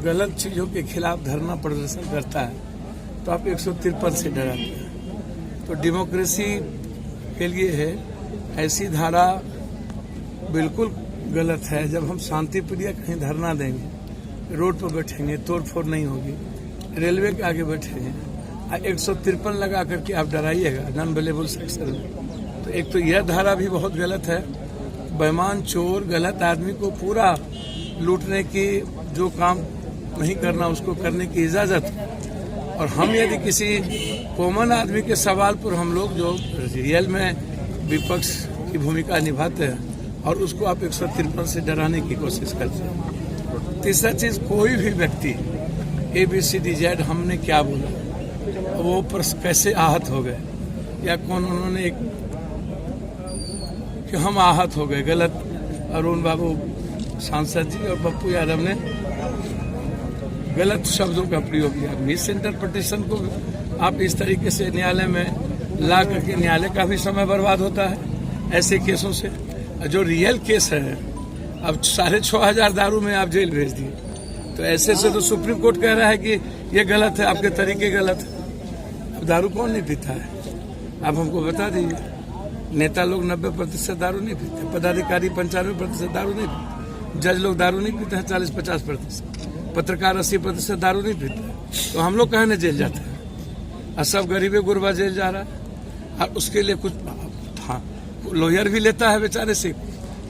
गलत चीज़ों के खिलाफ धरना प्रदर्शन करता है तो आप 153 से डराते हैं। तो डेमोक्रेसी के लिए है ऐसी धारा बिल्कुल गलत है। जब हम शांति प्रिय कहीं धरना देंगे, रोड पर बैठेंगे, तोड़ फोड़ नहीं होगी, रेलवे के आगे बैठेंगे, 153 लगा करके आप डराइएगा नॉन अवेलेबल सेक्शन में, तो एक तो यह धारा भी बहुत गलत है। बेईमान चोर गलत आदमी को पूरा लूटने की, जो काम नहीं करना उसको करने की इजाजत है। और हम यदि किसी कॉमन आदमी के सवाल पर हम लोग जो रियल में विपक्ष की भूमिका निभाते हैं और उसको आप 153 से डराने की कोशिश करते हैं। तीसरा चीज, कोई भी व्यक्ति ABCDZ हमने क्या बोला, वो पर कैसे आहत हो गए, या कौन उन्होंने कि हम आहत हो गए, गलत। अरुण बाबू सांसद जी और पप्पू यादव ने गलत शब्दों का प्रयोग किया। मिस इंटरप्रिटेशन को आप इस तरीके से न्यायालय में ला करके, न्यायालय का भी समय बर्बाद होता है ऐसे केसों से। जो रियल केस है, अब 6,500 दारू में आप जेल भेज दिए, तो ऐसे से तो सुप्रीम कोर्ट कह रहा है कि ये गलत है, आपके तरीके गलत है। अब दारू कौन नहीं पीता है, आप हमको बता दीजिए। नेता लोग 90% दारू नहीं पीते, पदाधिकारी 95% दारू नहीं पीते, जज लोग दारू नहीं पीते हैं 40-50%, पत्रकार 80% दारू नहीं पीते, तो हम लोग कहने जेल जाते हैं। और सब गरीबे गुरबा जेल जा रहा है, और उसके लिए कुछ लॉयर भी लेता है बेचारे से,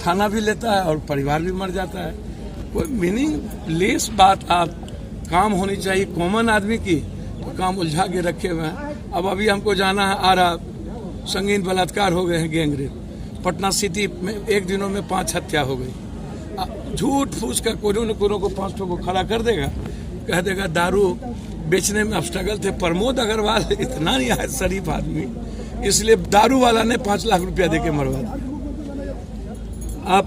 थाना भी लेता है और परिवार भी मर जाता है। कोई मीनिंगलेस बात। आप काम होनी चाहिए कॉमन आदमी की, तो काम उलझा के रखे हुए हैं। अब अभी हमको जाना है, आ रहा संगीन बलात्कार हो गए हैं, गैंगरेप। पटना सिटी में एक दिनों में 5 हत्या हो गई। झूठ फूस का कोई न कोई को 5 को खड़ा कर देगा, कह देगा दारू बेचने में अब स्ट्रगल थे। प्रमोद अग्रवाल इतना नहीं है शरीफ आदमी, इसलिए दारू वाला ने 5 लाख रुपया देके मरवा दिया। आप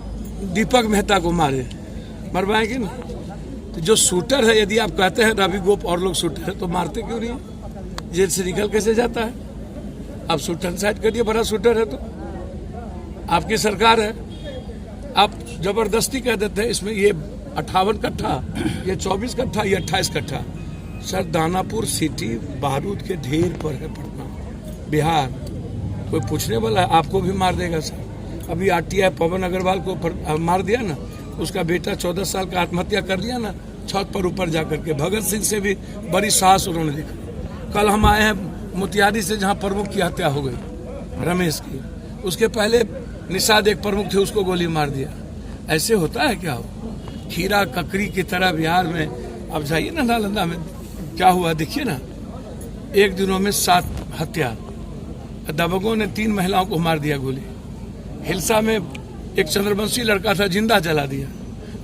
दीपक मेहता को मारे, मरवाएंगे ना। तो जो शूटर है, यदि आप कहते हैं रवि गोप और लोग शूटर है, तो मारते क्यों नहीं? जेल से निकल कैसे जाता है? आप शूटर साइड करिए, बड़ा शूटर है तो आपकी सरकार है। आप जबरदस्ती कह देते हैं इसमें ये 58 कट्ठा, ये 24 कट्ठा, ये 28 कट्ठा। सर, दानापुर सिटी बारूद के ढेर पर है, पटना बिहार। कोई पूछने वाला है? आपको भी मार देगा सर। अभी RTI पवन अग्रवाल को मार दिया ना, उसका बेटा 14 साल का आत्महत्या कर लिया ना, छत पर ऊपर जाकर के। भगत सिंह से भी बड़ी साहस उन्होंने देखा। कल हम आए हैं मोतिहारी से, जहां प्रमुख की हत्या हो गई, रमेश की। उसके पहले निषाद एक प्रमुख थे, उसको गोली मार दिया। ऐसे होता है क्या? हो खीरा ककड़ी की तरह बिहार में। अब जाइए ना नालंदा में क्या हुआ, देखिए ना। एक दिनों में 7 हत्या। दबंगों ने 3 महिलाओं को मार दिया गोली। हिलसा में एक चंद्रवंशी लड़का था, जिंदा जला दिया।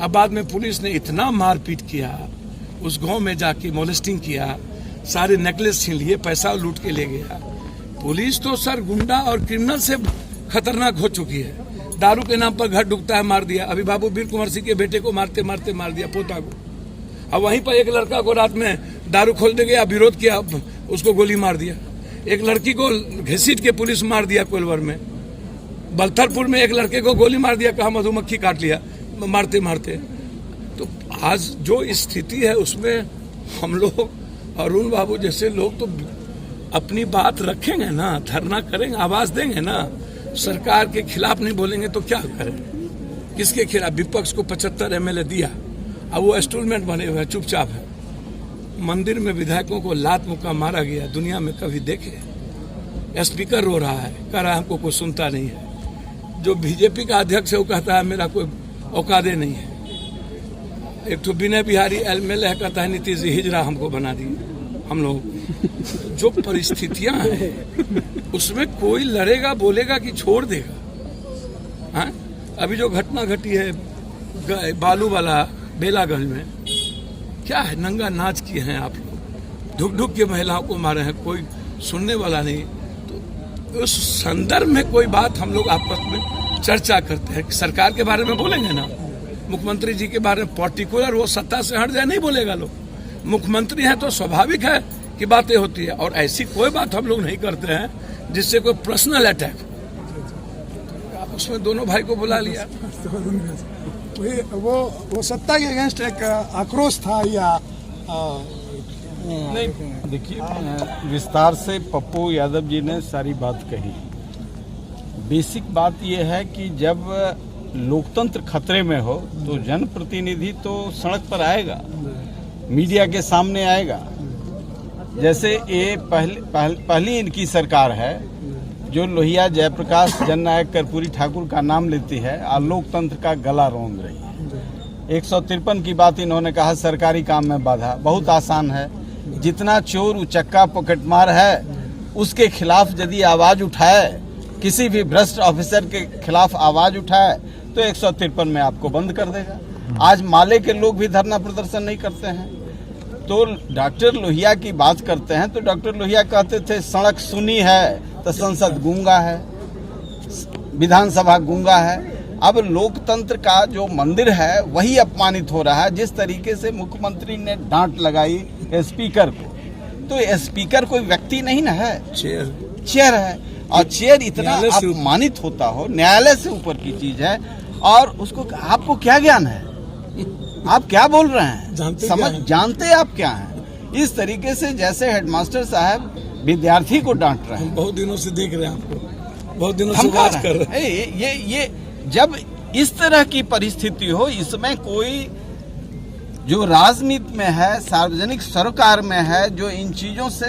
अब बाद में पुलिस ने इतना मारपीट किया, उस गांव में जाके मोलेस्टिंग किया, सारे नेकलेस छीन लिए, पैसा लूट के ले गया। पुलिस तो सर गुंडा और क्रिमिनल से खतरनाक हो चुकी है। दारू के नाम पर घर डूबता है, मार दिया। अभी बाबू वीर कुंवर सिंह के बेटे को मारते मारते मार दिया, पोता को। अब वहीं पर एक लड़का को रात में दारू खोलने गया, विरोध किया, उसको गोली मार दिया। एक लड़की को घसीट के पुलिस मार दिया कोलवर में। बलथरपुर में एक लड़के को गोली मार दिया, कहा मधुमक्खी काट लिया मारते मारते। तो आज जो स्थिति है उसमें हम लोग, अरुण बाबू जैसे लोग तो अपनी बात रखेंगे ना, धरना करेंगे, आवाज देंगे ना। सरकार के खिलाफ नहीं बोलेंगे तो क्या करें? किसके खिलाफ? विपक्ष को 75 MLA दिया, अब वो इंस्टॉलमेंट बने हुए हैं, चुपचाप है। मंदिर में विधायकों को लात मुक्का मारा गया, दुनिया में कभी देखे? स्पीकर रो रहा है, कह रहा है हमको कोई सुनता नहीं है। जो बीजेपी का अध्यक्ष है वो कहता है मेरा कोई औकादे नहीं है। एक तो विनय बिहारी MLA है, कहता है नीतीश जी हिजड़ा हमको बना दिए। हम लोग जो परिस्थितियां हैं उसमें कोई लड़ेगा, बोलेगा कि छोड़ देगा? हाँ, अभी जो घटना घटी है बालू वाला बेलागंज में, क्या है? नंगा नाच किए हैं आप लोग, ढुक ढुक के महिलाओं को मारे हैं, कोई सुनने वाला नहीं। तो उस संदर्भ में कोई बात हम लोग आपस में चर्चा करते हैं। सरकार के बारे में बोलेंगे ना, मुख्यमंत्री जी के बारे में पर्टिकुलर, वो सत्ता से हट जाए नहीं बोलेगा लोग। मुख्यमंत्री है तो स्वाभाविक है कि बातें होती है, और ऐसी कोई बात हम लोग नहीं करते हैं जिससे कोई पर्सनल अटैक। उसमें दोनों भाई को बुला लिया, वो सत्ता के अगेंस्ट एक आक्रोश था या नहीं, देखिए विस्तार से पप्पू यादव जी ने सारी बात कही। बेसिक बात यह है कि जब लोकतंत्र खतरे में हो तो जनप्रतिनिधि तो सड़क पर आएगा, मीडिया के सामने आएगा। जैसे ये पहली इनकी सरकार है जो लोहिया जयप्रकाश जननायक कर्पूरी ठाकुर का नाम लेती है और लोकतंत्र का गला रौंद रही है। 153 की बात इन्होंने कहा, सरकारी काम में बाधा। बहुत आसान है, जितना चोर उचक्का पॉकेटमार है उसके खिलाफ यदि आवाज उठाए, किसी भी भ्रष्ट ऑफिसर के खिलाफ आवाज उठाए तो 153 में आपको बंद कर देगा। आज माले के लोग भी धरना प्रदर्शन नहीं करते हैं। तो डॉक्टर लोहिया की बात करते हैं तो डॉक्टर लोहिया कहते थे सड़क सुनी है तो संसद गूंगा है, विधानसभा गूंगा है। अब लोकतंत्र का जो मंदिर है वही अपमानित हो रहा है। जिस तरीके से मुख्यमंत्री ने डांट लगाई स्पीकर को, तो स्पीकर कोई व्यक्ति नहीं ना है, चेयर है। और चेयर इतना अपमानित होता हो, न्यायालय से ऊपर की चीज है, और उसको आपको क्या ज्ञान है, आप क्या बोल रहे हैं, जानते आप क्या हैं। इस तरीके से जैसे हेडमास्टर साहब विद्यार्थी को डांट रहे हैं। बहुत दिनों से देख रहे हैं आपको, बहुत दिनों से बात कर रहे हैं। ये जब इस तरह की परिस्थिति हो, इसमें कोई जो राजनीति में है, सार्वजनिक सरोकार में है, जो इन चीजों से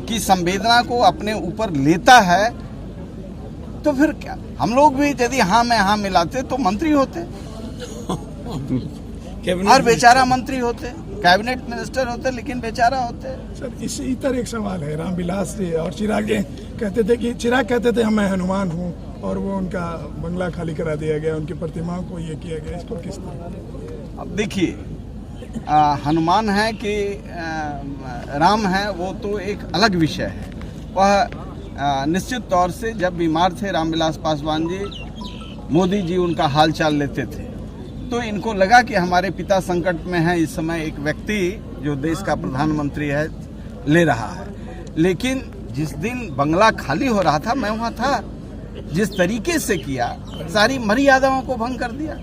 की संवेदना को अपने ऊपर लेता है, तो फिर क्या हम लोग भी यदि हाँ में हाँ मिलाते तो मंत्री होते और बेचारा मंत्री होते, कैबिनेट मिनिस्टर होते, लेकिन बेचारा होते। सर इसी तरह एक सवाल है, रामविलास जी और चिराग कहते थे कि चिराग कहते थे मैं हनुमान हूँ, और वो उनका बंगला खाली करा दिया गया, उनकी प्रतिमाओं को ये किया गया, इसको किस तरह? अब देखिए, हनुमान है कि राम है वो तो एक अलग विषय है। वह निश्चित तौर से जब बीमार थे रामविलास पासवान जी, मोदी जी उनका हाल चाल लेते थे, तो इनको लगा कि हमारे पिता संकट में है, इस समय एक व्यक्ति जो देश का प्रधानमंत्री है ले रहा है। लेकिन जिस दिन बंगला खाली हो रहा था मैं वहाँ था। जिस तरीके से किया, सारी मर्यादाओं को भंग कर दिया।